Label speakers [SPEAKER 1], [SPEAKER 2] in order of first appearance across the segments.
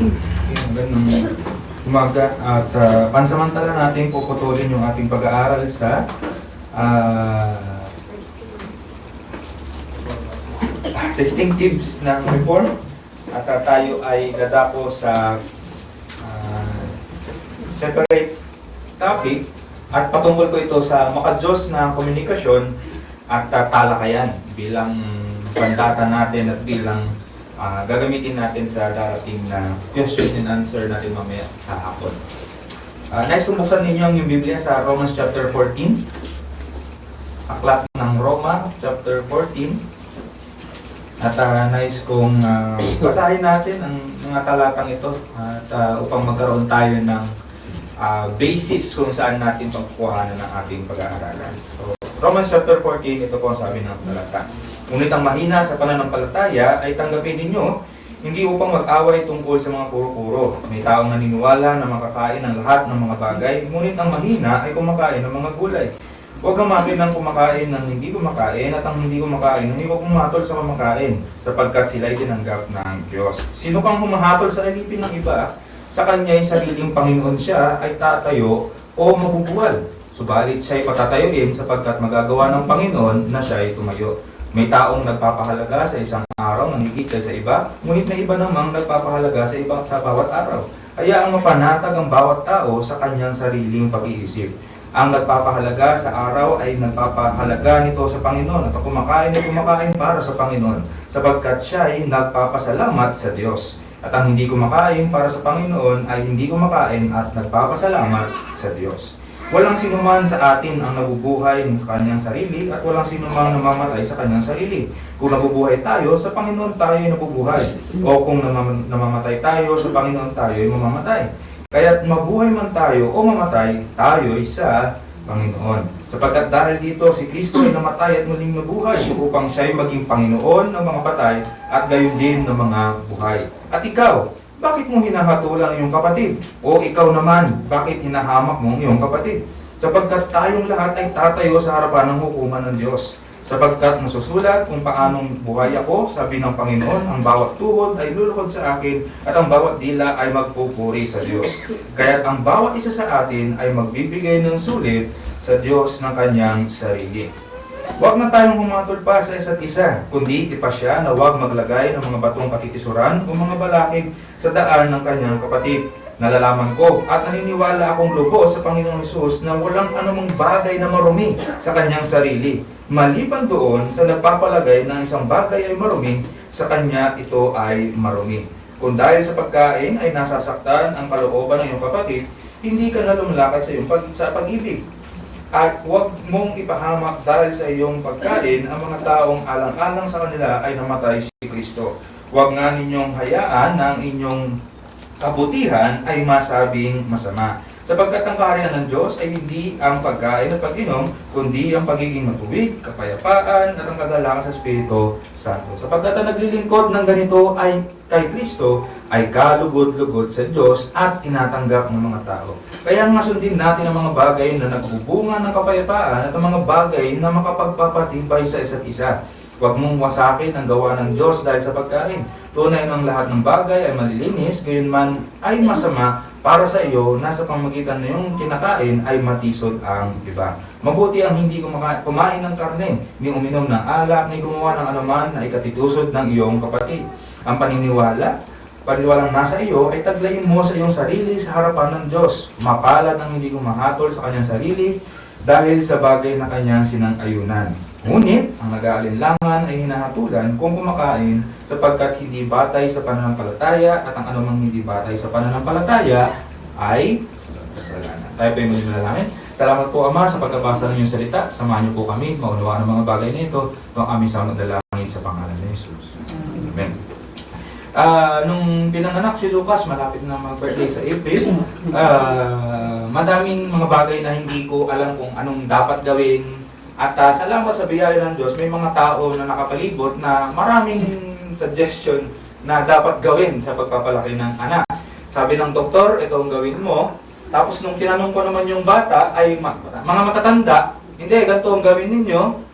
[SPEAKER 1] Magandang umaga at pansamantala natin puputulin yung ating pag-aaral sa distinctives ng reform at tayo ay dadako sa separate topic at patungkol ko ito sa makadiyos na komunikasyon at talakayan bilang sandata natin at bilang gagamitin natin sa darating na question and answer natin mamaya sa hapon. Nice kung buksan ninyo yung Biblia sa Romans chapter 14. Aklat ng Roma chapter 14. At nice kung basahin natin ang mga talatang ito at upang magkaroon tayo ng basis kung saan natin pagkukuhanan ng ating pag-aaralan. So, Romans chapter 14, ito po ang sabi ng talata. Ngunit ang mahina sa pananampalataya ay tanggapin ninyo, hindi upang mag-away tungkol sa mga puro-puro. May taong naniniwala na makakain ng lahat ng mga bagay, ngunit ang mahina ay kumakain ng mga gulay. Huwag kang makilang kumakain ng hindi kumakain at ang hindi kumakain hindi huwag humatol sa kumakain, sapagkat sila'y tinanggap ng Diyos. Sino kang humahatol sa alipin ng iba, sa kanya'y sariling Panginoon siya ay tatayo o mabubuwal. Subalit siya'y patatayuin sapagkat magagawa ng Panginoon na siya'y tumayo. May taong nagpapahalaga sa isang araw ng higit kaysa iba, ngunit may iba namang nagpapahalaga sa bawat araw. Kaya ang mapanatag ang bawat tao sa kanyang sariling pag-iisip. Ang nagpapahalaga sa araw ay nagpapahalaga nito sa Panginoon at ang kumakain ay kumakain para sa Panginoon, sapagkat siya ay nagpapasalamat sa Diyos. At ang hindi kumakain para sa Panginoon ay hindi kumakain at nagpapasalamat sa Diyos. Walang sinuman sa atin ang nabubuhay sa kanyang sarili at walang sinuman namamatay sa kanyang sarili. Kung nabubuhay tayo, sa Panginoon tayo ay nabubuhay. O kung namamatay tayo, sa Panginoon tayo ay mamamatay. Kaya't mabuhay man tayo o mamatay, tayo ay sa Panginoon. Sapagkat dahil dito, si Kristo ay namatay at muling nabuhay upang siya ay maging Panginoon ng mga patay at gayon din ng mga buhay. At ikaw, bakit mo hinahatulan ang iyong kapatid? O ikaw naman, bakit hinahamak mo ang iyong kapatid? Sapagkat tayong lahat ay tatayo sa harapan ng hukuman ng Diyos. Sapagkat nasusulat kung paanong buhay ako, sabi ng Panginoon, ang bawat tuhod ay lulukod sa akin at ang bawat dila ay magpupuri sa Diyos. Kaya't ang bawat isa sa atin ay magbibigay ng sulit sa Diyos ng kanyang sarili. Huwag na tayong humatol pa sa isa't isa, kundi ipasya na huwag maglagay ng mga batong katitisuran o mga balakid sa daan ng kanyang kapatid. Nalalaman ko at naniniwala akong lubos sa Panginoong Hesus na walang anumang bagay na marumi sa kanyang sarili. Maliban doon sa nagpapalagay na isang bagay ay marumi, sa kanya ito ay marumi. Kung dahil sa pagkain ay nasasaktan ang kalooban ng iyong kapatid, hindi ka na lumalakad sa pag-ibig. At huwag mong ipahamak dahil sa iyong pagkain ang mga taong alang-alang sa kanila ay namatay si Kristo. Huwag nga ninyong hayaan na ang inyong kabutihan ay masabing masama. Sapagkat ang kaharian ng Diyos ay hindi ang pagkain at pag-inom, kundi ang pagiging matuwid, kapayapaan at ang kagalakan sa Espiritu Santo. Sapagkat ang naglilingkod ng ganito ay kay Kristo ay kalugod-lugod sa Diyos at tinatanggap ng mga tao. Kaya nga sundin natin ang mga bagay na nagbubunga ng kapayapaan at ang mga bagay na makapagpapatibay sa isa't isa. Huwag mong wasakin ang gawa ng Diyos dahil sa pagkain. Tunay ng lahat ng bagay ay malilinis, gayon man ay masama para sa iyo na sa pamamagitan na yung kinakain ay matisod ang iba. Mabuti ang hindi kumain ng karne, ni uminom ng alak, ni gumawa ng anuman na ikatitusod ng iyong kapatid. Ang paniwalang nasa iyo ay taglayin mo sa iyong sarili sa harapan ng Diyos. Mapalad ang hindi kumahatol sa kanyang sarili dahil sa bagay na kanyang sinang-ayunan. Ngunit, ang nag-aalinlangan ay hinahatulan kung kumakain sapagkat hindi batay sa pananampalataya at ang anumang hindi batay sa pananampalataya ay kasalanan. Tayo po yung mananalangin. Salamat po Ama sa pagkabasa ng iyong salita. Samahan niyo po kami maunawaan ang mga bagay na ito. Ito ang aming samang dalangin sa pangalan ni Jesus. Amen. Nung pinanganak si Lucas, malapit na mag-birthday sa April, madaming mga bagay na hindi ko alam kung anong dapat gawin. At salamat sa biyaya ng Diyos, may mga tao na nakapalibot na maraming suggestion na dapat gawin sa pagpapalaki ng anak. Sabi ng doktor, ito ang gawin mo. Tapos nung tinanong ko naman yung bata, ay mga matatanda, hindi, ganito ang gawin ninyo.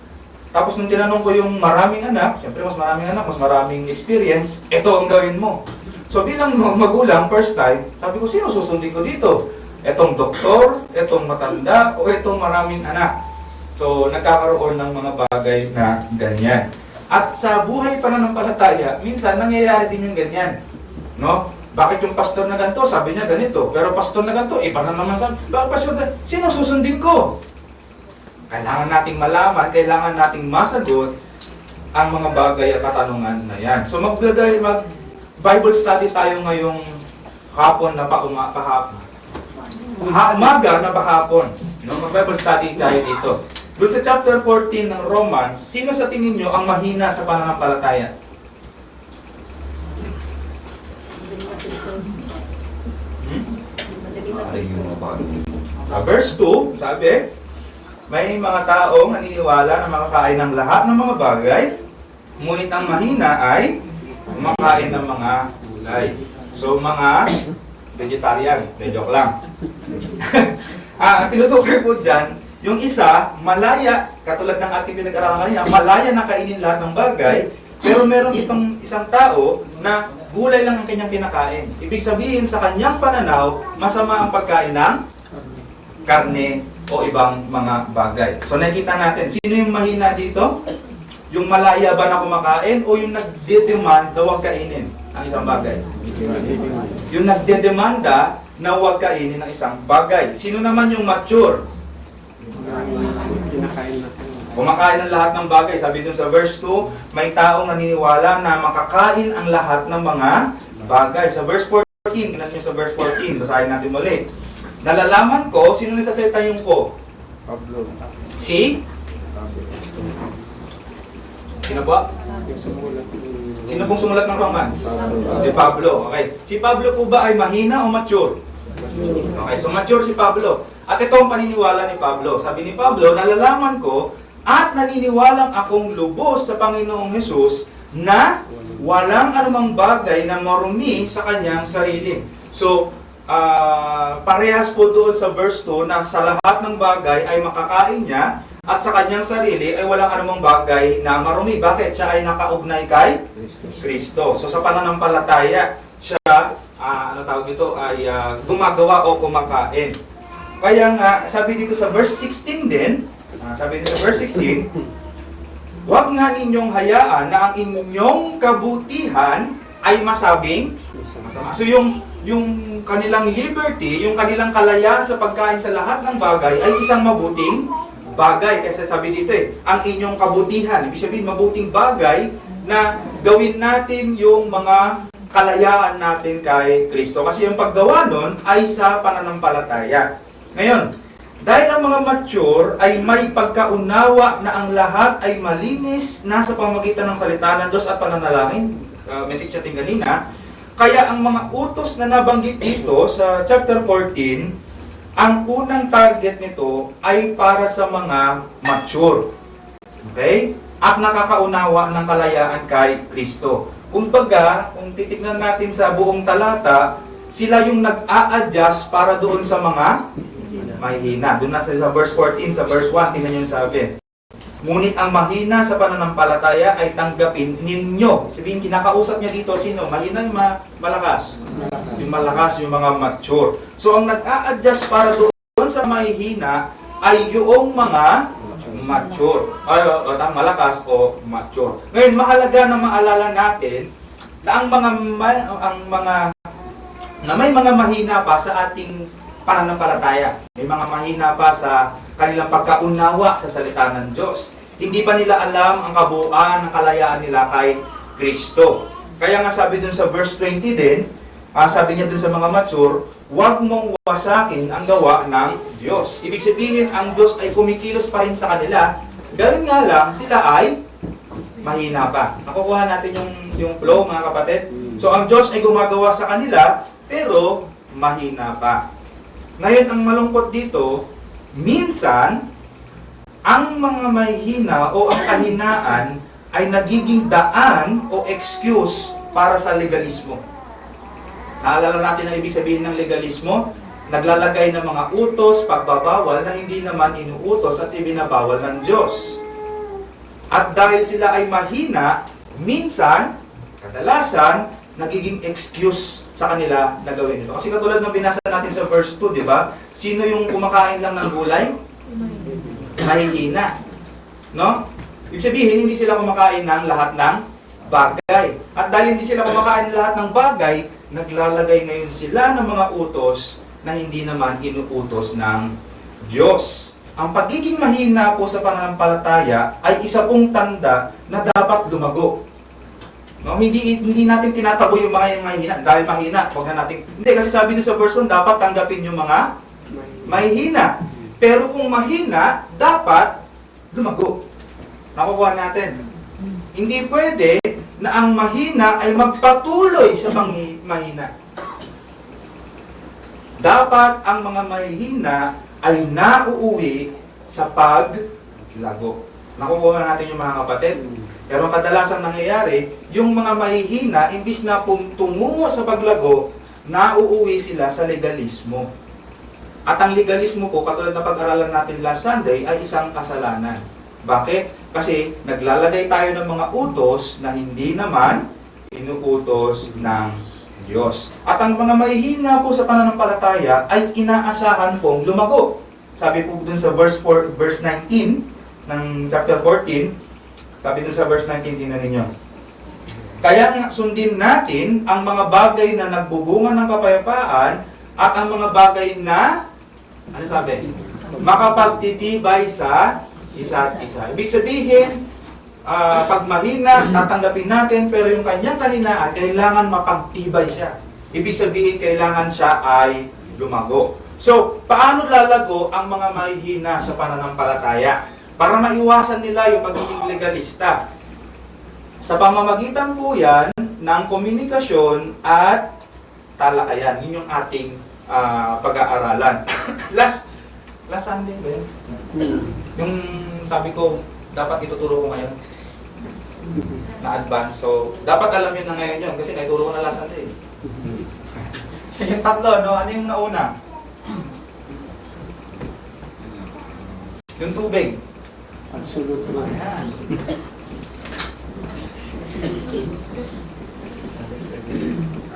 [SPEAKER 1] Tapos nung tinanong ko yung maraming anak, siyempre mas maraming anak, mas maraming experience, ito ang gawin mo. So bilang magulang, first time, sabi ko, sino susundin ko dito? Etong doktor, etong matanda, o etong maraming anak? So nagkakaroon ng mga bagay na ganyan. At sa buhay pananampalataya, minsan nangyayari din yung ganyan. No? Bakit yung pastor na ganito? Sabi niya ganito. Pero pastor na ganito, iba na naman sabi. Bakit pastor na? Sino susundin ko? Kailangan nating malaman, kailangan nating masagot ang mga bagay at katanungan na yan. So mag-Bible study tayo ngayong hapon na umaga na hapon. No? Mag-Bible study tayo dito. Doon sa chapter 14 ng Romans, sino sa tingin nyo ang mahina sa pananampalataya? Verse 2, sabi, may mga taong naniniwala na makakain ng lahat ng mga bagay, ngunit ang mahina ay kumakain ng mga gulay. So, mga vegetarian, joke lang. Tinutukoy po dyan, yung isa, malaya, katulad ng ating pinag-aralan kanina, malaya na kainin lahat ng bagay, pero meron itong isang tao na gulay lang ang kanyang kinakain. Ibig sabihin, sa kanyang pananaw, masama ang pagkain ng karne o ibang mga bagay. So nakikita natin, sino yung mahina dito? Yung malaya ba na kumakain o yung nagdedemand na huwag kainin ang isang bagay? Yung nagdedemanda na huwag kainin ang isang bagay. Sino naman yung mature? Kumakain ng lahat ng bagay. Sabi dun sa verse 2, may taong naniniwala na makakain ang lahat ng mga bagay. Sa verse 14, kinan nyo sa verse 14, basahin natin muli. Nalalaman ko, sino nagsasalita yung ko?
[SPEAKER 2] Pablo.
[SPEAKER 1] Si? Sino ba? Sino pong sumulat ng Romans? Si Pablo. Okay. Si Pablo po ba ay mahina o mature? Okay, so mature si Pablo. At ito ang paniniwala ni Pablo. Sabi ni Pablo, nalalaman ko at naniniwalang akong lubos sa Panginoong Hesus na walang anumang bagay na marumi sa kanyang sarili. So, parehas po doon sa verse 2 na sa lahat ng bagay ay makakain niya at sa kanyang sarili ay walang anumang bagay na marumi. Bakit? Siya ay nakaugnay kay Kristo. So sa pananampalataya, siya, ay gumagawa o kumakain. Kaya nga, sabi dito sa verse 16 din, huwag nga ninyong hayaan na ang inyong kabutihan ay masabing masama. So yung kanilang liberty, yung kanilang kalayaan sa pagkain sa lahat ng bagay ay isang mabuting bagay. Kasi sabi dito ang inyong kabutihan, ibig sabihin mabuting bagay na gawin natin yung mga kalayaan natin kay Kristo. Kasi yung paggawa nun ay sa pananampalataya. Ngayon, dahil ang mga mature ay may pagkaunawa na ang lahat ay malinis na sa pamamagitan ng salita ng Diyos at pananalangin, message natin kanina, kaya ang mga utos na nabanggit dito sa chapter 14, ang unang target nito ay para sa mga mature. Okay? At nakakaunawa ng kalayaan kay Kristo. Kumbaga, kung titignan natin sa buong talata, sila yung nag-a-adjust para doon sa mga mahina. Doon na sa verse 14, sa verse 1, tingnan nyo yung sabi. Ngunit ang mahina sa pananampalataya ay tanggapin ninyo. Sabihin, kinakausap niya dito, sino? Mahina yung malakas? Yung malakas, yung mga mature. So, ang nag-a-adjust para doon sa mahina ay yung mga mature. Malakas o mature. Ngayon, mahalaga na maalala natin na may mga mahina pa sa ating pananampalataya. May mga mahina pa sa kanilang pagkaunawa sa salita ng Diyos. Hindi pa nila alam ang kabuuan ng kalayaan nila kay Kristo. Kaya nga sabi dun sa verse 20 din, sabi niya dun sa mga mature, huwag mong wasakin ang gawa ng Diyos. Ibig sabihin, ang Diyos ay kumikilos pa rin sa kanila. Ganun nga lang, sila ay mahina pa. Nakukuha natin yung flow, mga kapatid. So, ang Diyos ay gumagawa sa kanila, pero mahina pa. Ngayon, ang malungkot dito, minsan, ang mga mahihina o ang kahinaan ay nagiging daan o excuse para sa legalismo. Naalala natin ang ibig sabihin ng legalismo? Naglalagay ng mga utos, pagbabawal na hindi naman inuutos at ibinabawal ng Diyos. At dahil sila ay mahina, minsan, kadalasan, nagiging excuse sa kanila na gawin ito. Kasi katulad ng binasa natin sa verse 2, di ba? Sino yung kumakain lang ng gulay? Mahihina. No? Ibig sabihin, hindi sila kumakain ng lahat ng bagay. At dahil hindi sila kumakain ng lahat ng bagay, naglalagay ngayon sila ng mga utos na hindi naman inuutos ng Diyos. Ang pagiging mahina po sa pananampalataya ay isa pong tanda na dapat lumago. No, hindi natin tinataboy yung mga mahina dahil mahina. Huwag na natin. Hindi, kasi sabi doon sa verse 1, dapat tanggapin yung mga mahina. Pero kung mahina, dapat lumago. Nakukuha natin. Hindi pwede na ang mahina ay magpatuloy sa mahina. Dapat ang mga mahihina ay nauuwi sa paglago. Nakukuha natin yung mga kapatid. Pero kadalasan nangyayari, yung mga mahihina, imbis na tungo sa paglago, nauuwi sila sa legalismo. At ang legalismo po, katulad na pag-aralan natin last Sunday, ay isang kasalanan. Bakit? Kasi naglalagay tayo ng mga utos na hindi naman inuutos ng Diyos. At ang mga mahihina po sa pananampalataya ay inaasahan pong lumago. Sabi po dun sa verse 19 ng chapter 14, sabi dun sa verse 19, tingnan ninyo. Kaya nga sundin natin ang mga bagay na nagbubunga ng kapayapaan at ang mga bagay na, ano sabi? Makapagtitibay sa isa't isa. Ibig sabihin, pag mahina, tatanggapin natin, pero yung kanyang kahinaan, kailangan mapagtibay siya. Ibig sabihin, kailangan siya ay lumago. So, paano lalago ang mga mahihina sa pananampalataya? Para maiwasan nila yung pagiging legalista. Sa pamamagitan po yan ng komunikasyon at talakayan. Yun yung ating pag-aaralan. last Sunday ba yun? Yung sabi ko, dapat ituturo ko ngayon na advance. So, dapat alam yun na ngayon yun kasi naituro ko na last Sunday. Yung tatlo, no? Ano yung nauna? Yung tubig.
[SPEAKER 2] Absolutely.
[SPEAKER 1] Ayan.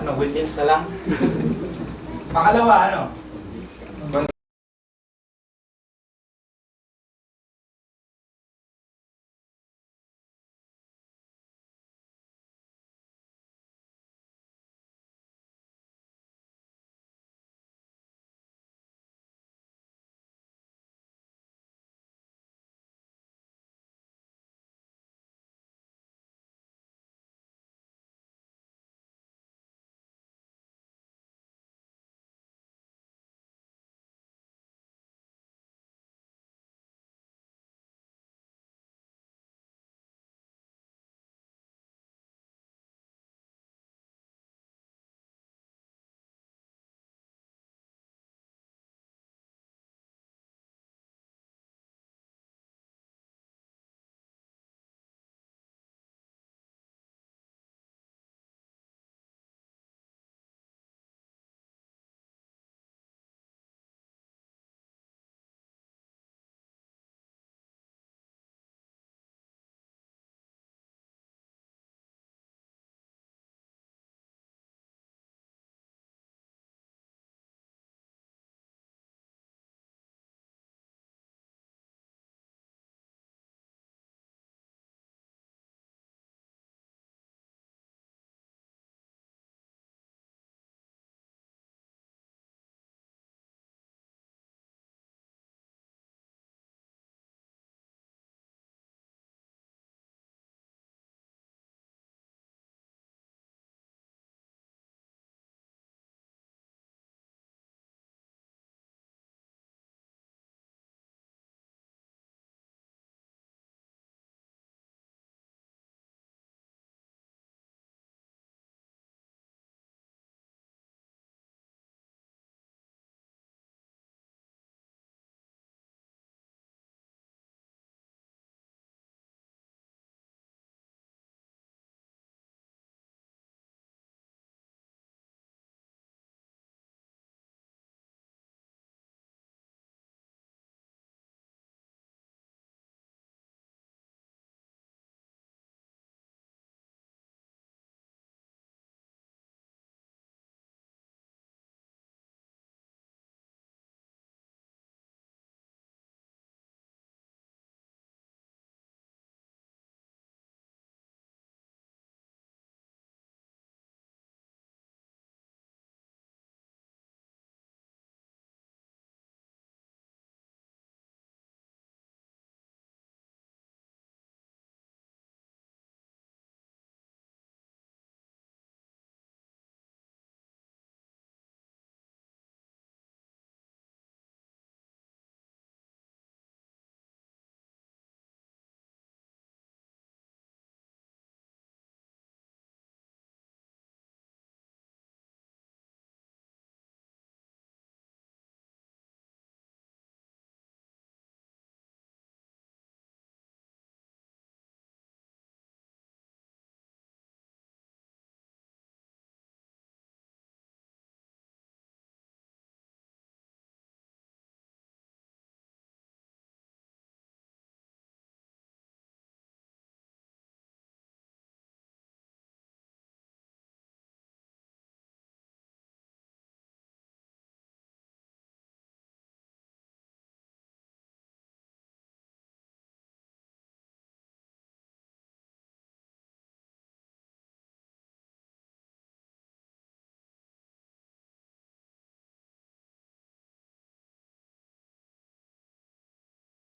[SPEAKER 1] Ano, Wilkins na lang? Pangalawa, ano?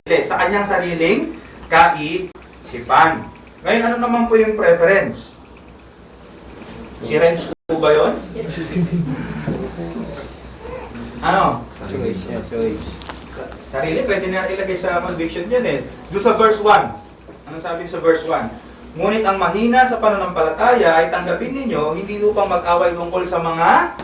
[SPEAKER 1] sa kanyang sariling kaisipan. Ngayon, ano naman po yung preference? Si Renz po ba yun? Ano?
[SPEAKER 2] Choice.
[SPEAKER 1] Sarili, pwede na ilagay sa conviction yan eh. Doon sa verse 1. Ano sabi sa verse 1? Ngunit ang mahina sa pananampalataya ay tanggapin ninyo, hindi upang mag-away tungkol sa mga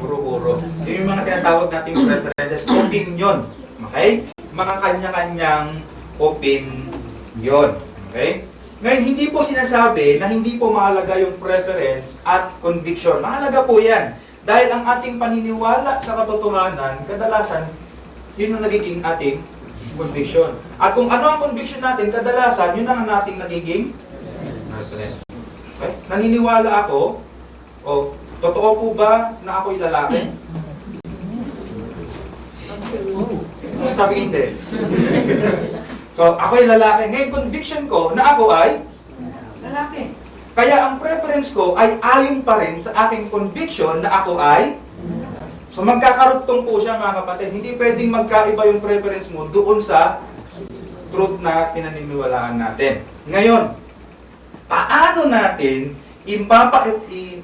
[SPEAKER 1] puro-puro. Yun yung mga tinatawag nating preferences, opinion. Okay? Mga kanya-kanyang opinion. Okay? Ngayon, hindi po sinasabi na hindi po mahalaga yung preference at conviction. Mahalaga po yan. Dahil ang ating paniniwala sa katotohanan, kadalasan, yun ang nagiging ating conviction. At kung ano ang conviction natin, kadalasan, yun ang ating nagiging preference. Okay? Naniniwala ako, o totoo po ba na ako'y lalaki? Sabi hindi. So, ako'y lalaki. Ngayon, conviction ko na ako ay lalaki. Kaya ang preference ko ay ayon pa rin sa aking conviction na ako ay. So, magkakarugtong po siya mga kapatid. Hindi pwedeng magkaiba yung preference mo doon sa truth na pinaniniwalaan natin. Ngayon, paano natin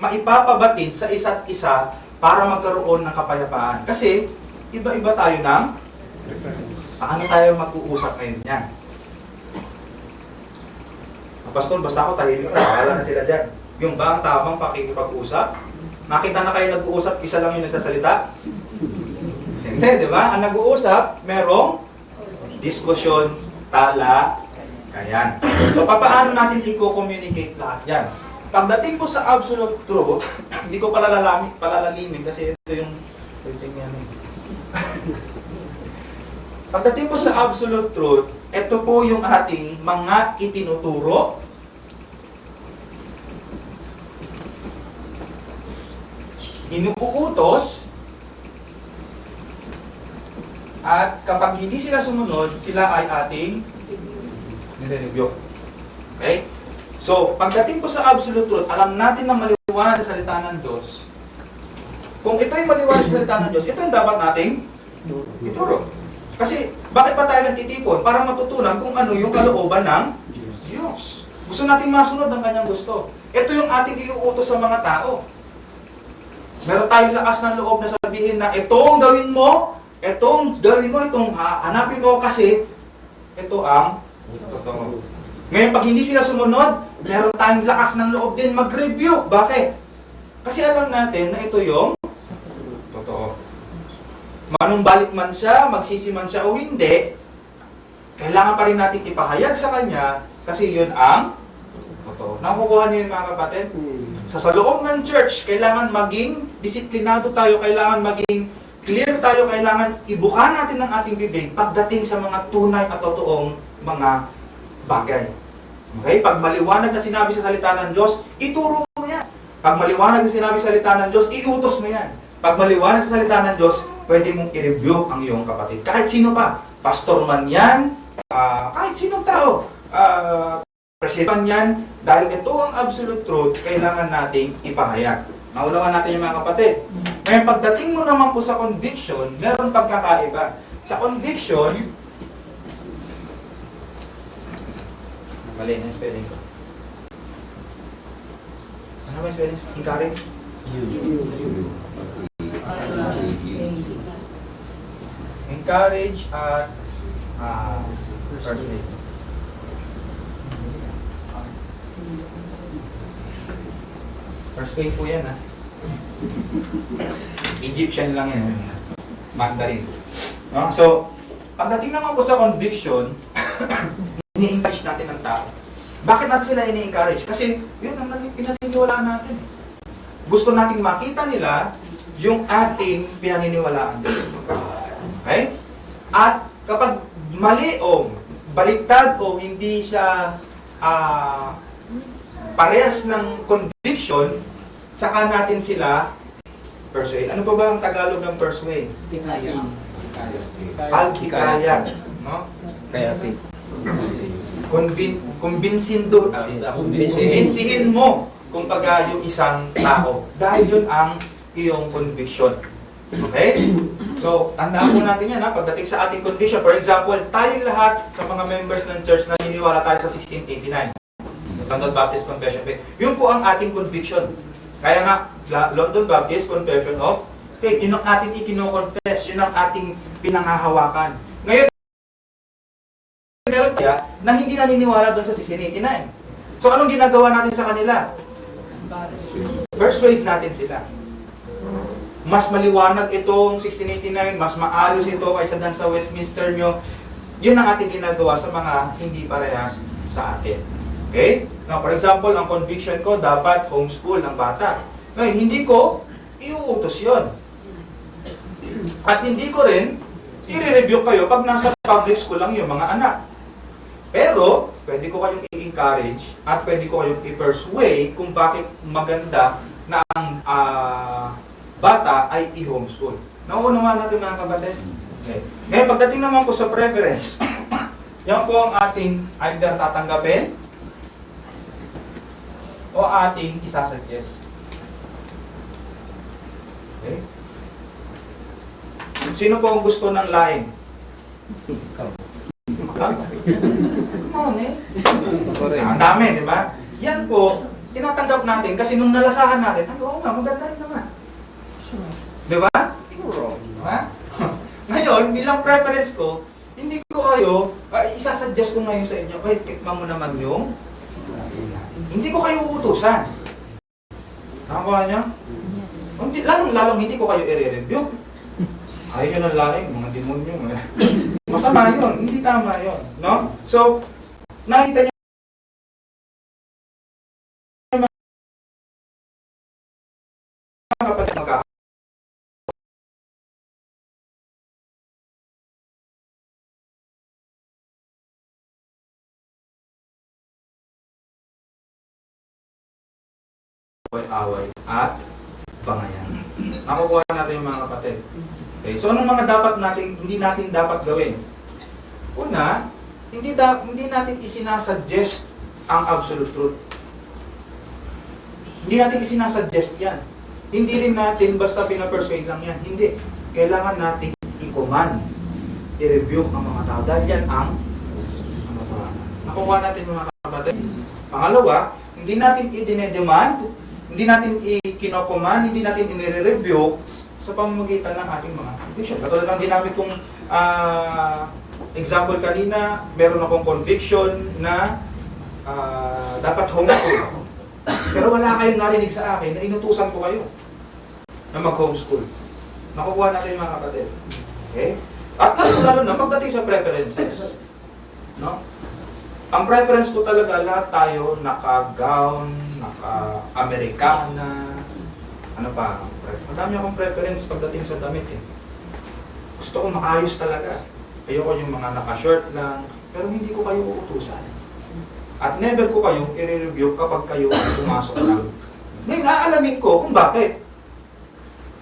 [SPEAKER 1] maipapabatid sa isa't isa para magkaroon ng kapayapaan? Kasi, iba-iba tayo ng paano tayo mag-uusap ngayon yan? Pastor, basta ako tahimik na, wala na sila dyan. Yung ba ang tamang pakikipag-usap? Nakita na kayo nag-uusap, isa lang yung nagsasalita? Hindi, di ba? Ang nag-uusap, merong diskusyon, tala, kayan. So, paano natin i-communicate lahat yan? Pagdating po sa absolute truth, hindi ko palalalimin kasi ito yung pagdating po sa absolute truth, ito po yung ating mga itinuturo, inuutos, at kapag hindi sila sumunod, sila ay ating nire-review. Okay? So, pagdating po sa absolute truth, alam natin na maliwanag sa salita ng Diyos. Kung ito yung maliwanag sa salita ng Diyos, ito yung dapat nating ituro. Kasi, bakit pa tayo nagtitipon? Para matutunan kung ano yung kalooban ng Diyos. Gusto natin masunod ang kanyang gusto. Ito yung ating iuutos sa mga tao. Meron tayong lakas ng loob na sabihin na itong gawin mo, itong hanapin mo kasi ito ang totoo. Ngayon, pag hindi sila sumunod, meron tayong lakas ng loob din mag-review. Bakit? Kasi alam natin na ito yung totoo. Manumbalik man siya, magsisi man siya o hindi, kailangan pa rin natin ipahayag sa kanya kasi yun ang totoo. Nakukuha niyo yun mga kapatid? Sa loob ng church, kailangan maging disiplinado tayo, kailangan maging clear tayo, kailangan ibuka natin ang ating bibig pagdating sa mga tunay at totoong mga bagay. Okay? Pag maliwanag na sinabi sa salita ng Diyos, ituro mo yan. Pag maliwanag na sinabi sa salita ng Diyos, iutos mo yan. Pag maliwanag sa salita ng Diyos, pwede mong i-review ang iyong kapatid. Kahit sino pa. Pastor man yan, kahit sinong tao. President yan, dahil ito ang absolute truth, kailangan nating ipahayag. Naulawan natin yung mga kapatid. Ngayon, pagdating mo naman po sa conviction, meron pagkakaiba. Sa conviction, mali na yung spelling ko. Ano ba yung spelling? Encourage? Encourage at persuade. Persuade po yan, ha? Egyptian lang yan. Mandarin. No? So, pagdating naman po sa conviction, ini-encourage natin ang tao. Bakit natin sila ini-encourage? Kasi yun ang pinaniniwalaan natin. Gusto nating makita nila yung ating pinaniniwalaan. Okay? At kapag mali o baliktad o hindi siya parehas ng conviction, saka natin sila persuade. Ano pa ba ang Tagalog ng persuade? Paghikayat. No? Kumbinsihin mo kung pagka yung isang tao. Dahil yun ang iyong conviction. Okay? So, tandaan po natin yan ha, pagdating sa ating conviction. For example, tayong lahat sa mga members ng church na niniwala tayo sa 1689. London Baptist Confession of Faith. Yun po ang ating conviction. Kaya nga, London Baptist Confession of Faith. Yun ang ating ikino-confess. Yun ang ating pinangahawakan. Ngayon, meron kaya na hindi naniniwala doon sa 1689. So, anong ginagawa natin sa kanila? Persuade natin sila. Mas maliwanag itong 1689, mas maayos ito kaysa dan sa Westminster nyo. Yun ang ating ginagawa sa mga hindi parehas sa atin. Okay? Now, for example, ang conviction ko, dapat homeschool ng bata. Ngayon, hindi ko iuutos yun. At hindi ko rin i-review kayo pag nasa public school lang yung mga anak. Pero, pwede ko kayong i-encourage at pwede ko kayong i-persuade kung bakit maganda na ang bata ay i-homeschool. Nauunawa natin mga kapatid. Okay. Ngayon, pagdating naman po sa preference, yan po ang ating either tatanggapin o ating isasuggest. Okay. Sino po ang gusto ng laing? Ang dami, di ba? Yan po, tinatanggap natin kasi nung nalasahan natin, oo nga, maganda rin naman. Di ba? Diba? Ngayon, bilang preference ko, hindi ko kayo, isasuggest ko ngayon sa inyo, tikman mo naman yung, hindi ko kayo uutusan. Nakakuha niya? Yes. Lalong hindi ko kayo i-review. Ayaw nyo ng laing, mga demonyo. Masama yun, hindi tama yun. No? So, nakita nyo kapag away at bangayan. Nakukuha natin yung mga kapatid. Okay, so anong mga dapat natin, hindi natin dapat gawin? Una, hindi natin isinasuggest ang absolute truth. Hindi natin isinasuggest yan. Hindi rin natin basta pinapersuade lang yan. Hindi. Kailangan natin i-command, i-review ang mga tao. Dahil yan ang nakukuha natin mga kapatid. Pangalawa, hindi natin i-demand, hindi natin i-kinocommand, hindi natin i-review sa pamamagitan ng ating mga conviction. Katulad ng ginamit kong example kanina, meron akong conviction na dapat homeschool. Pero wala kayong narinig sa akin na inutusan ko kayo na mag-homeschool. Nakukuha natin yung mga kapatid. Okay? At lalo na, pagdating sa preferences. No? Ang preference ko talaga, lahat tayo naka-gown, naka-Americana, ano pa, madami akong preference pagdating sa damit eh. Gusto ko maayos talaga. Ayoko yung mga naka-shirt lang, pero hindi ko kayo uutusan. At never ko kayo i-review kapag kayo pumasok lang. Ngayon, aalamin ko kung bakit.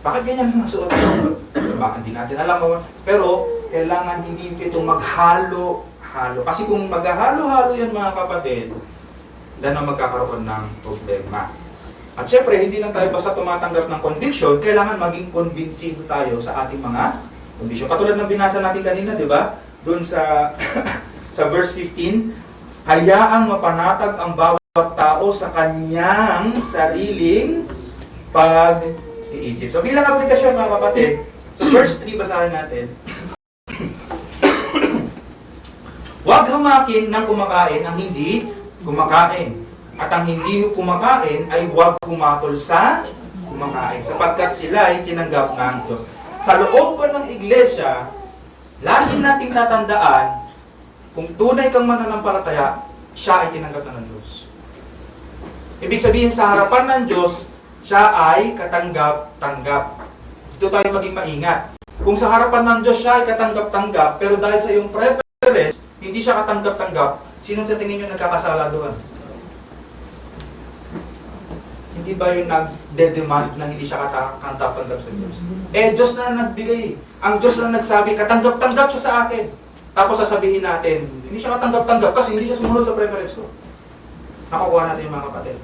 [SPEAKER 1] Bakit ganyan ang suot ko? Bakit hindi natin alam mo. Pero, kailangan hindi ito maghalo-halo. Kasi kung maghahalo-halo yan mga kapatid, dan ang magkakaroon ng problema. At syempre, hindi lang tayo basta tumatanggap ng conviction, kailangan maging convincido tayo sa ating mga conviction. Katulad ng binasa natin kanina, di ba? Doon sa sa verse 15, hayaang mapanatag ang bawat tao sa kanyang sariling pag-iisip. So bilang aplikasyon mga kapatid, so verse 3 basahin natin. Huwag hamakin ng kumakain ang hindi kumakain. At ang hindi kumakain ay huwag humatol sa kumakain sapagkat sila ay tinanggap ng Diyos. Sa loob pa ng iglesia, lagi nating tatandaan kung tunay kang mananampalataya, siya ay tinanggap na ng Diyos. Ibig sabihin sa harapan ng Diyos, siya ay katanggap-tanggap. Dito tayo maging maingat. Kung sa harapan ng Diyos siya ay katanggap-tanggap, pero dahil sa iyong preference, hindi siya katanggap-tanggap, sino sa tingin nyo nagkakasala doon? Hindi ba yung nag-demand na hindi siya katanggap-tanggap sa Diyos? Diyos na nagbigay. Ang Diyos na nagsabi, katanggap-tanggap siya sa akin. Tapos sasabihin natin, hindi siya katanggap-tanggap kasi hindi siya sumunod sa preference ko. Nakukuha natin yung mga kapatid.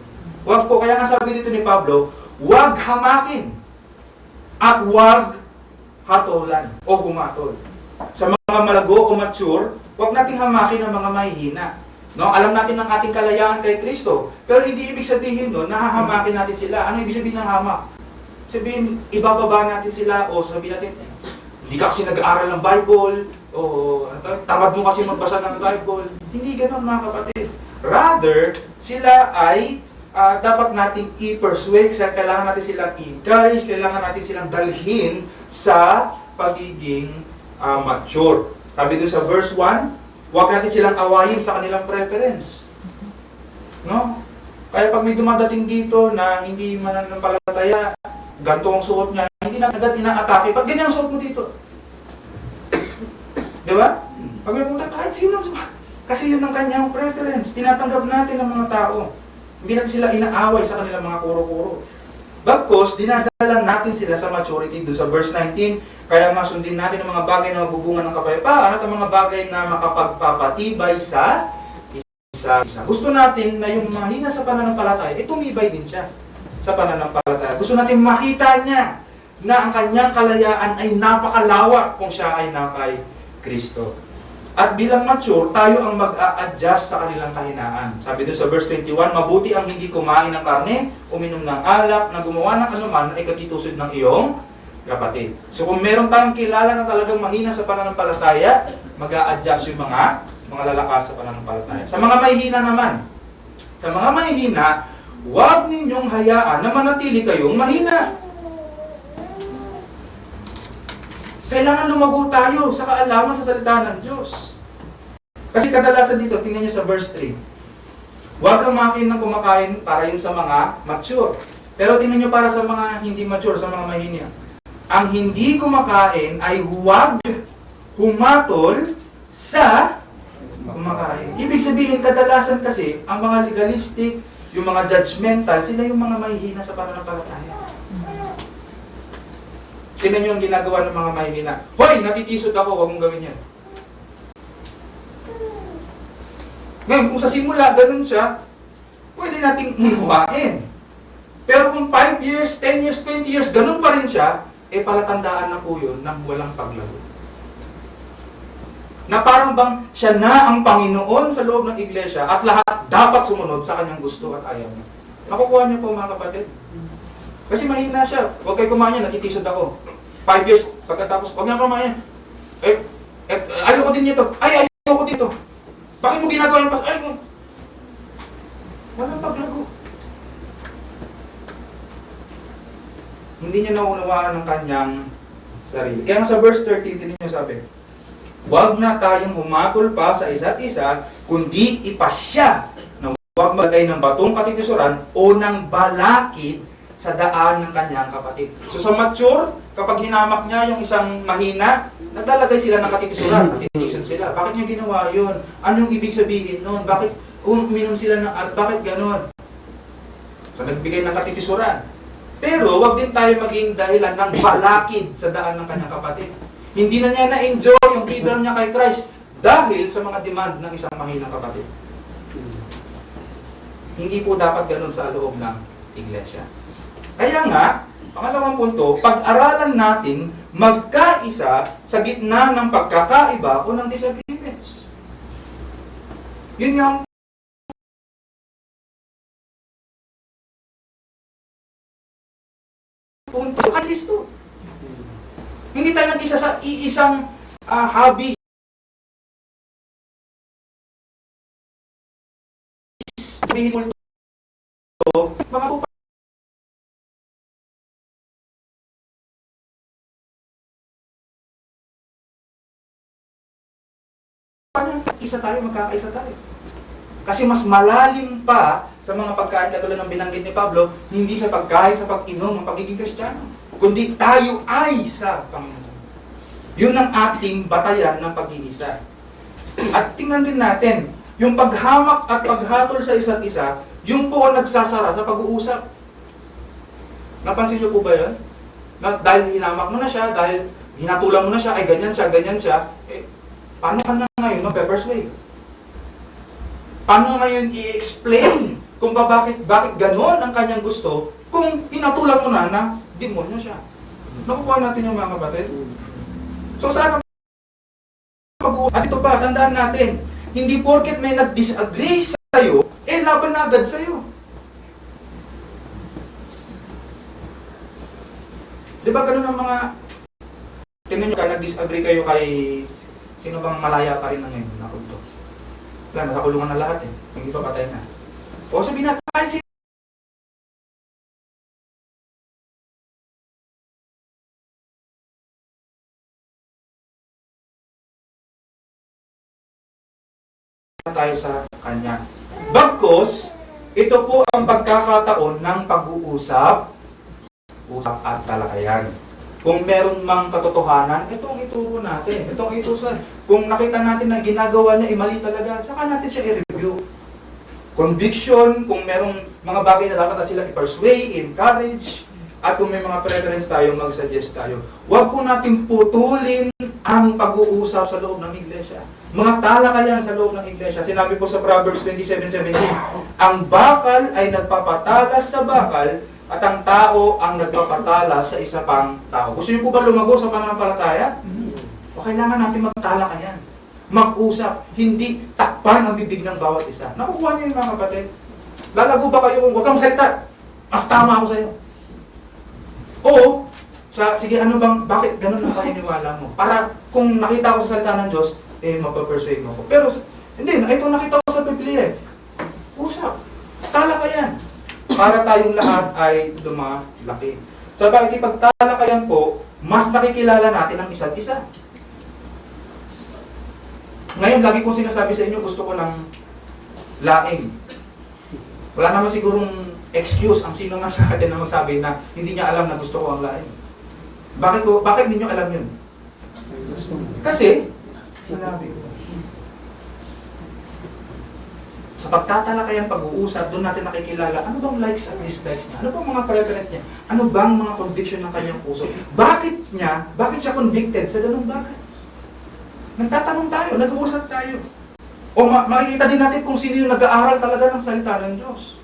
[SPEAKER 1] Huwag po, kaya nga sabi dito ni Pablo, huwag hamakin at huwag hatolan o humatol. Sa mga malago o mature, huwag nating hamakin ang mga mahihina. No? Alam natin ang ating kalayaan kay Kristo, pero hindi ibig sabihin no, nahahamakin natin sila. Ano ibig sabihin ng hamak? Sabihin, ibababa natin sila o sabihin natin, hindi ka kasi nag-aaral ng Bible, o tamad mo kasi magbasa ng Bible. Hindi ganoon mga kapatid. Rather, sila ay dapat nating i-persuade, kailangan natin silang i-encourage, kailangan natin silang dalhin sa pagiging mature. Sabi dun sa verse 1, huwag natin silang awayin sa kanilang preference. No? Kaya pag may dumadating dito na hindi mananampalataya, ganito ang suot niya, hindi na agad inaatake. Pag ganyan ang suot mo dito? Di ba? Pag may punta, kahit sino, kasi yun ang kanyang preference. Tinatanggap natin ang mga tao. Hindi natin sila inaaway sa kanilang mga kuro-kuro. Bagkos, dinadalan natin sila sa maturity doon sa verse 19. Kaya nga sundin natin ang mga bagay na magbubunga ng kapayapaan at ang mga bagay na makapagpapatibay sa isa-isa. Gusto natin na yung mahina sa pananampalataya, tumibay din siya sa pananampalataya. Gusto natin makita niya na ang kanyang kalayaan ay napakalawak kung siya ay nakay Kristo. At bilang mature, tayo ang mag-a-adjust sa kanilang kahinaan. Sabi doon sa verse 21, mabuti ang hindi kumain ng karne, uminom ng alak, na gumawa ng anuman na ikatitusod ng iyong kapatid. So kung meron tayong kilala na talagang mahina sa pananampalataya, mag-a-adjust yung mga lalakas sa pananampalataya. Sa mga mahihina naman, huwag ninyong hayaan na manatili kayong mahina. Kailangan lumago tayo sa kaalaman sa salita ng Diyos. Kasi kadalasan dito, tingnan niyo sa verse 3. Huwag kang makin ng kumakain para yun sa mga mature. Pero tingnan niyo para sa mga hindi mature, sa mga mahina. Ang hindi kumakain ay huwag humatol sa kumakain. Ibig sabihin, kadalasan kasi, ang mga legalistic, yung mga judgmental, sila yung mga mahihina sa pananampalataya. Tingnan nyo ang ginagawa ng mga mahihina. Hoy! Natitisod ako, huwag mong gawin yan. Ngayon, kung sa simula, ganun siya, pwede nating unawain. Pero kung 5 years, 10 years, 20 years, ganun pa rin siya, palatandaan na po yun ng walang paglago. Na parang bang siya na ang Panginoon sa loob ng iglesia at lahat dapat sumunod sa kanyang gusto at ayaw niya. Makukuha niyo po mga kapatid. Kasi mahina siya. Huwag kayo kumain yan, natitisod ako. 5 years, pagkatapos, huwag niya kumain. Ayoko din nito. Ayoko dito. Bakit mo ginagawa yung pas... Walang paglago. Hindi niya naunawaan ng kanyang sarili. Kaya nga sa verse 13, din niya sabi, huwag na tayong humatol pa sa isa't isa, kundi ipasya na huwag magay ng batong katitisuran o ng balakid sa daan ng kanyang kapatid. So sa mature, kapag hinamak niya yung isang mahina, naglalagay sila ng katitisuran, katitison sila. Bakit niya ginawa yun? Ano yung ibig sabihin nun? Bakit uminom sila ng bakit ganon? So nagbigay ng katitisuran. Pero wag din tayo maging dahilan ng balakid sa daan ng kanyang kapatid. Hindi na niya na-enjoy yung freedom niya kay Christ dahil sa mga demand ng isang mahinang kapatid. Hindi po dapat ganon sa loob ng iglesia. Kaya nga, pangalawang punto, pag-aralan natin magkaisa sa gitna ng pagkakaiba o ng disagreements. Yun nga ang punto kay Kristo. Hindi tayo nag-isa sa iisang hobby. Sabihin mo mga isa tayo, magkakaisa tayo. Kasi mas malalim pa sa mga pagkain katulad ng binanggit ni Pablo, hindi sa pagkain, sa pag-inom, ang pagiging Kristiyano, kundi tayo ay sa Panginoon. Yun ang ating batayan ng pag-iisa. At tingnan din natin, yung paghamak at paghatol sa isa't isa, yung po ang nagsasara sa pag-uusap. Napansin niyo po ba yun? Na dahil hinamak mo na siya, dahil hinatulan mo na siya, ay ganyan siya, paano ka na ngayon mag-persuade? Paano ngayon i-explain kung bakit ganon ang kanyang gusto kung hinatulan mo na demonyo siya? Nakukuha natin yung mga kapatid. So saan ang pag-uusap? At ito pa, tandaan natin, hindi porket may nag-disagree sa'yo, eh laban na agad sa'yo. Di ba ganun ang mga, tingnan nyo ka, nag-disagree kayo kay, sino bang malaya pa rin na ngayon, nakulto. Wala, nasa kulungan na lahat eh, hindi pa patay na. O sabihin natin, kahit sino, tayo sa kanya. Bagkus, ito po ang pagkakataon ng pag-uusap, usap at talakayan. Kung meron mang katotohanan, itong ituro natin, itong itusan. Kung nakita natin na ginagawa niya ay mali talaga, saka natin siya i-review. Conviction, kung merong mga bagay na dapat sila i-persuade, encourage, at kung may mga preference tayo, mag-suggest tayo. Huwag po natin putulin ang pag-uusap sa loob ng iglesia. Mga talakayan sa loob ng iglesia. Sinabi po sa Proverbs 27:17, ang bakal ay nagpapatalas sa bakal at ang tao ang nagpapatalas sa isa pang tao. Gusto niyo po ba lumago sa pananampalataya? O kailangan natin magtalakayan. Mag-usap, hindi takpan ang bibig ng bawat isa. Nakukuha niyo yun mga kapatid? Lalago ba kayo kung huwag kang salita? Mas tama ako sa iyo. O, sige ano bang, bakit ganun ang paniniwala mo? Para kung nakita ko sa salita ng Diyos, mapapersuade mo ko. Pero, hindi, ito nakita ko sa Biblia eh. Usap, talakayan. Para tayong lahat ay lumalaki. Sa pakikipagtalakayan po, mas nakikilala natin ang isa't isa. Ngayon, lagi kong sinasabi sa inyo, gusto ko lang laing. Wala naman sigurong excuse ang sino nga sa atin na magsabi na hindi niya alam na gusto ko ang laing. Bakit ninyo alam yun? Kasi, sinabi ko. Sa pagtatalakayan, pag-uusap, doon natin nakikilala ano bang likes at dislikes niya, ano bang mga preference niya, ano bang mga conviction ng kanyang puso. Bakit siya convicted sa ganung bagay? Nagtatanong tayo, nag-uusap tayo. O makikita din natin kung sino yung nag-aaral talaga ng salita ng Diyos.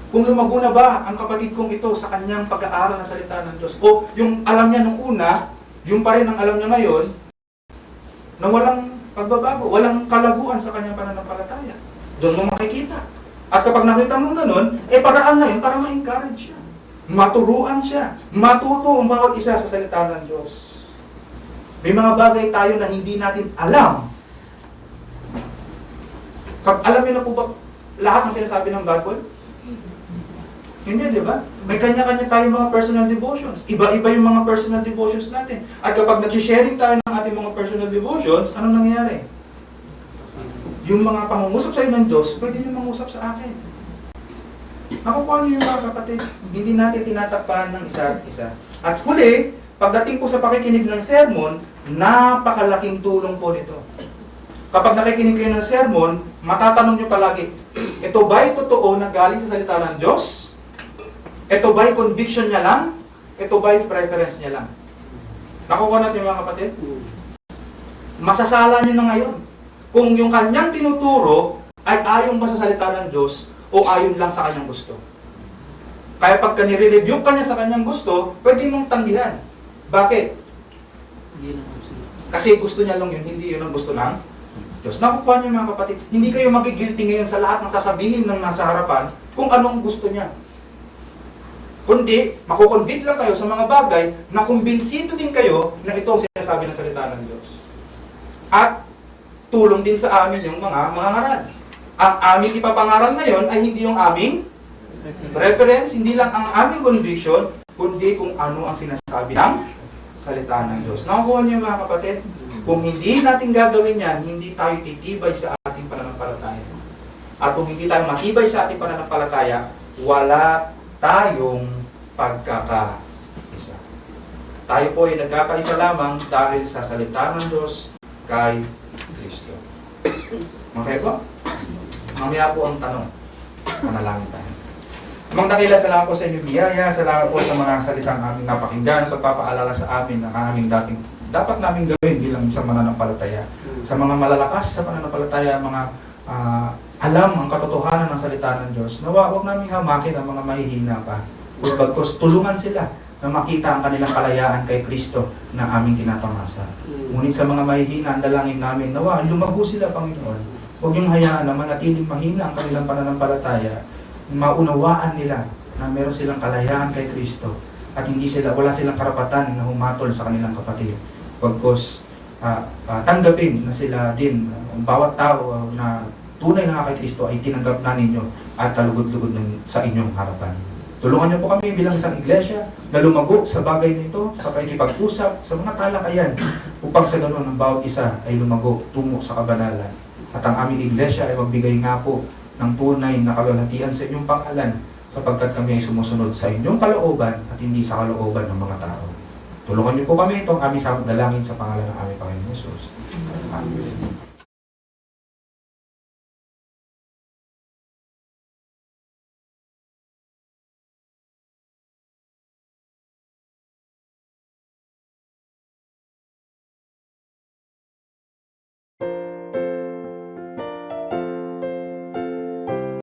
[SPEAKER 1] Kung lumago na ba ang kapatid kong ito sa kanyang pag-aaral ng salita ng Diyos. O yung alam niya nung una, yung pa rin ang alam niya ngayon, na walang pagbabago, walang kalaguan sa kanyang pananampalataya. Doon mo makikita. At kapag nakita mo ganun, paraan na yun para ma-encourage siya. Maturuan siya. Matuto ang bawat isa sa salita ng Diyos. May mga bagay tayo na hindi natin alam. Alam niyo na po ba lahat ng sinasabi ng Bible? Hindi, di ba? May kanya-kanya tayong mga personal devotions. Iba-iba yung mga personal devotions natin. At kapag nag-sharing tayo ng ating mga personal devotions, anong nangyayari? Yung mga pangungusap sa'yo ng Diyos, pwede nyo mangusap sa akin. Nakukuha niyo yung mga kapatid. Hindi natin tinatakpan ng isa't isa. At huli, pagdating po sa pakikinig ng sermon, napakalaking tulong po nito. Kapag nakikinig kayo ng sermon, matatanong nyo palagi, ito ba'y totoo na galing sa salita ng Diyos? Ito ba'y conviction niya lang? Ito ba'y preference niya lang? Nakukuha natin mga kapatid? Masasala niyo na ngayon. Kung yung kanyang tinuturo ay ayon ba sa salita ng Diyos o ayon lang sa kanyang gusto. Kaya pagka nire-review ka niya sa kanyang gusto, pwede mong tanggihan. Bakit? Kasi gusto niya lang yun, hindi yun ang gusto ng Diyos. Nakukuha niyo mga kapatid, hindi kayo magigilty ngayon sa lahat ng sasabihin ng nasa harapan kung anong gusto niya. Kundi, makukonvict lang kayo sa mga bagay na kumbinsido din kayo na ito ang sinasabi ng salita ng Diyos. At tulong din sa amin yung mga ngaral. Ang aming ipapangaral ngayon ay hindi yung aming preference, hindi lang ang aming conviction, kundi kung ano ang sinasabi ng salita ng Diyos. Nakukuha niyo mga kapatid? Kung hindi natin gagawin yan, hindi tayo titibay sa ating pananampalataya. At kung hindi tayo matibay sa ating pananampalataya, wala tayong pagkakaisa. Tayo po ay nagkakaisa lamang dahil sa salita ng Diyos kay Kristo. Okay po? Mamaya po ang tanong. Manalangin tayo. Amang dakila, salamat po sa inyo biyaya, salamat po sa mga salitang aming napakinggan, pagpapaalala sa amin ng aming dapat namin gawin bilang sa mananampalataya. Sa mga malalakas sa pananampalataya, mga alam ang katotohanan ng salita ng Diyos, na huwag namin hamakin ang mga mahihina pa. Bagkus tulungan sila na makita ang kanilang kalayaan kay Kristo na aming tinatamasa. Ngunit sa mga mahihina, ang dalangin namin, nawa, lumago sila, Panginoon. Huwag yung hayaan na manatiling mahina ang kanilang pananampalataya. Maunawaan nila na meron silang kalayaan kay Kristo at wala silang karapatan na humatol sa kanilang kapatid. Bagkus tanggapin na sila din, bawat tao na tunay na kay Kristo ay tinanggap na ninyo at kalugod-lugod sa inyong harapan. Tulungan niyo po kami bilang isang iglesia na lumago sa bagay nito, sa pakikipag-usap, sa mga talakayan, upang sa ganun ang bawat isa ay lumago tungo sa kabanalan. At ang aming iglesia ay magbigay nga po ng tunay na kaluwalhatian sa inyong pangalan, sapagkat kami ay sumusunod sa inyong kalooban at hindi sa kalooban ng mga tao. Tulungan niyo po kami itong aming dalangin sa pangalan ng aming Panginoon Jesus. Amen.